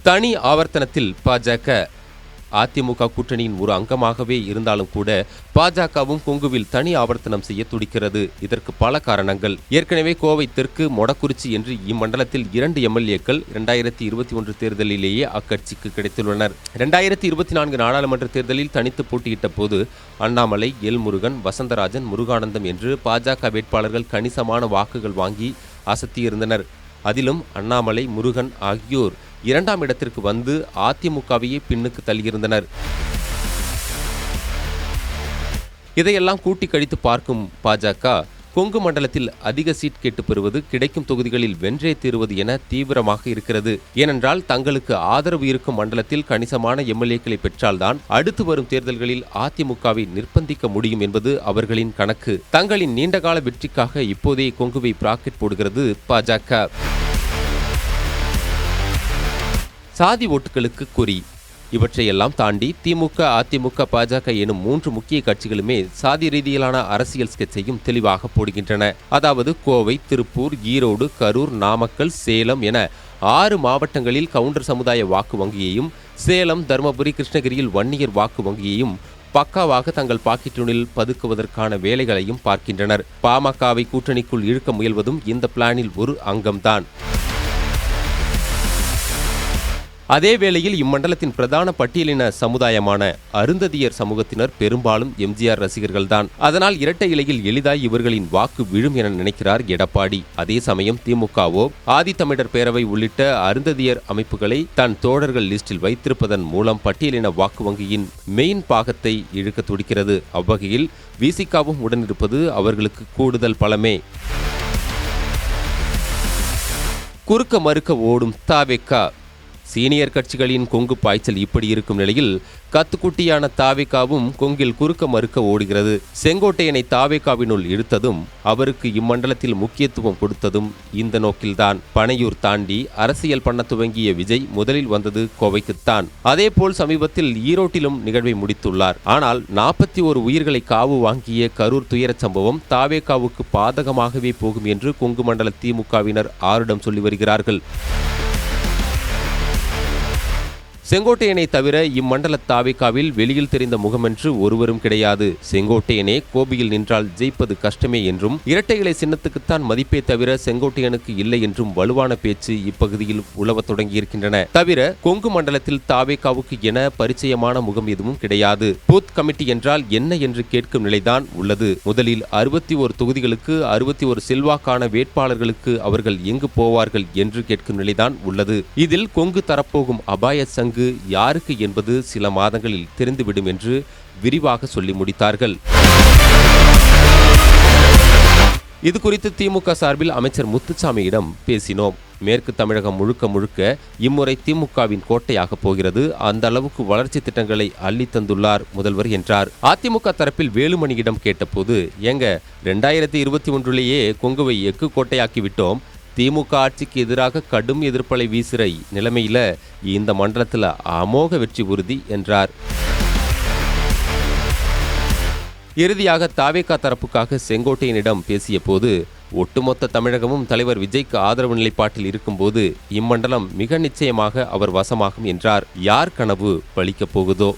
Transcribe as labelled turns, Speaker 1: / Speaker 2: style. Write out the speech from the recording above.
Speaker 1: தனி ஆவர்த்தனத்தில் பாஜக அதிமுக கூட்டணியின் ஒரு அங்கமாகவே இருந்தாலும் கூட பாஜகவும் கொங்குவில் தனி ஆவர்த்தனம் செய்ய துடிக்கிறது. இதற்கு பல காரணங்கள். ஏற்கனவே கோவை தெற்கு, மொடக்குறிச்சி என்று இம்மண்டலத்தில் 2 எம்எல்ஏக்கள் 2021 தேர்தலிலேயே அக்கட்சிக்கு கிடைத்துள்ளனர். 2024 நாடாளுமன்ற தேர்தலில் தனித்து போட்டியிட்ட போது அண்ணாமலை, எல் முருகன், வசந்தராஜன், முருகானந்தம் என்று பாஜக வேட்பாளர்கள் கணிசமான வாக்குகள் வாங்கி அசத்தியிருந்தனர். அதிலும் அண்ணாமலை, முருகன் ஆகியோர் 2ஆம் இடத்திற்கு வந்து அதிமுகவையே பின்னுக்கு தள்ளியிருந்தனர். இதையெல்லாம் கூட்டி கழித்து பார்க்கும் பாஜக கொங்கு மண்டலத்தில் அதிக சீட் கேட்டு பெறுவது, கிடைக்கும் தொகுதிகளில் வென்றே தீருவது என தீவிரமாக இருக்கிறது. ஏனென்றால் தங்களுக்கு ஆதரவு இருக்கும் மண்டலத்தில் கணிசமான எம்எல்ஏக்களை பெற்றால்தான் அடுத்து வரும் தேர்தல்களில் அதிமுகவை நிர்பந்திக்க முடியும் என்பது அவர்களின் கணக்கு. தங்களின் நீண்டகால வெற்றிக்காக இப்போதே கொங்குவை பிராக்கெட் போடுகிறது பாஜக. சாதி ஓட்டுகளுக்கு குறி. இவற்றையெல்லாம் தாண்டி திமுக, அதிமுக, பாஜக எனும் 3 முக்கிய கட்சிகளுமே சாதி ரீதியிலான அரசியல் ஸ்கெட்சையும் தெளிவாக போடுகின்றன. அதாவது கோவை, திருப்பூர், ஈரோடு, கரூர், நாமக்கல், சேலம் என 6 மாவட்டங்களில் கவுண்டர் சமுதாய வாக்கு வங்கியையும், சேலம், தருமபுரி, கிருஷ்ணகிரியில் வன்னியர் வாக்கு வங்கியையும் பக்காவாக தங்கள் பாக்கெட்டுனில் பதுக்குவதற்கான வேலைகளையும் பார்க்கின்றனர். பாமகவை கூட்டணிக்குள் இழுக்க முயல்வதும் இந்த பிளானில் ஒரு அங்கம்தான். அதே வேளையில் இம்மண்டலத்தின் பிரதான பட்டியலின சமுதாயமான அருந்ததியர் சமூகத்தினர் பெரும்பாலும் எம்ஜிஆர் ரசிகர்கள்தான். அதனால் இரட்டை இலையில் எளிதாய் இவர்களின் வாக்கு விழும் என நினைக்கிறார் எடப்பாடி. அதே சமயம் திமுகவோ ஆதித்தமிழர் பேரவை உள்ளிட்ட அருந்ததியர் அமைப்புகளை தன் தோழர்கள் லிஸ்டில் வைத்திருப்பதன் மூலம் பட்டியலின வாக்கு வங்கியின் மெயின் பாகத்தை இழுக்க துடிக்கிறது. அவ்வகையில் விசிகாவும் உடனிருப்பது அவர்களுக்கு கூடுதல் பலமே. குறுக்க மறுக்க ஓடும் தாவேகா. சீனியர் கட்சிகளின் கொங்கு பாய்ச்சல் இப்படி இருக்கும் நிலையில் கத்துக்குட்டியான தாவேகாவும் கொங்கில் குறுக்க மறுக்க ஓடுகிறது. செங்கோட்டையனை தாவேகாவினுள் இழுத்ததும் அவருக்கு இம்மண்டலத்தில் முக்கியத்துவம் கொடுத்ததும் இந்த நோக்கில்தான். பனையூர் தாண்டி அரசியல் பண்ண துவங்கிய விஜய் முதலில் வந்தது கோவைக்குத்தான். அதேபோல் சமீபத்தில் ஈரோட்டிலும் நிகழ்வை முடித்துள்ளார். ஆனால் 41 உயிர்களை காவு வாங்கிய கரூர் துயரச் சம்பவம் தாவேகாவுக்கு பாதகமாகவே போகும் என்று கொங்கு மண்டல திமுகவினர் ஆருடம் சொல்லி வருகிறார்கள். செங்கோட்டையனை தவிர இம்மண்டல தாவேகாவில் வெளியில் தெரிந்த முகமென்று ஒருவரும் கிடையாது. செங்கோட்டையனே கோபியில் நின்றால் ஜெயிப்பது கஷ்டமே என்றும், இரட்டை இலை சின்னத்துக்குத்தான் மதிப்பே தவிர செங்கோட்டையனுக்கு இல்லை என்றும் வலுவான பேச்சு இப்பகுதியில் உலவத் தொடங்கியிருக்கின்றன. தவிர கொங்கு மண்டலத்தில் தாவேகாவுக்கு என பரிச்சயமான முகம் எதுவும் கிடையாது. பூத் கமிட்டி என்றால் என்ன என்று கேட்கும் நிலைதான் உள்ளது. முதலில் 61 தொகுதிகளுக்கு 61 செல்வாக்கான வேட்பாளர்களுக்கு அவர்கள் எங்கு போவார்கள் என்று கேட்கும் நிலைதான் உள்ளது. இதில் கொங்கு தரப்போகும் அபாய சங்கு யாருக்கு என்பது சில மாதங்களில் தெரிந்துவிடும் என்று விரிவாக சொல்லி முடித்தார்கள். இது குறித்து திமுக சார்பில் அமைச்சர் முத்துசாமியிடம் பேசினோம். மேற்கு தமிழகம் முழுக்க முழுக்க இம்முறை திமுகவின் கோட்டையாக போகிறது. அந்த அளவுக்கு வளர்ச்சி திட்டங்களை அள்ளி தந்துள்ளார் முதல்வர் என்றார். அதிமுக தரப்பில் வேலுமணியிடம் கேட்டபோது, ஏங்க 2021 கொங்குவை எக்கு கோட்டையாக்கி விட்டோம், திமுக ஆட்சிக்கு எதிராக கடும் எதிர்ப்பலை வீசுற நிலைமையில இந்த மண்டலத்தில் அமோக வெற்றி உறுதி என்றார். இறுதியாக தாவேகா தரப்புக்காக செங்கோட்டையனிடம் பேசிய போது, ஒட்டுமொத்த தமிழகமும் தலைவர் விஜய்க்கு ஆதரவு நிலைப்பாட்டில் இருக்கும்போது இம்மண்டலம் மிக நிச்சயமாக அவர் வசமாகும் என்றார். யார் கனவு பலிக்கப் போகுதோ?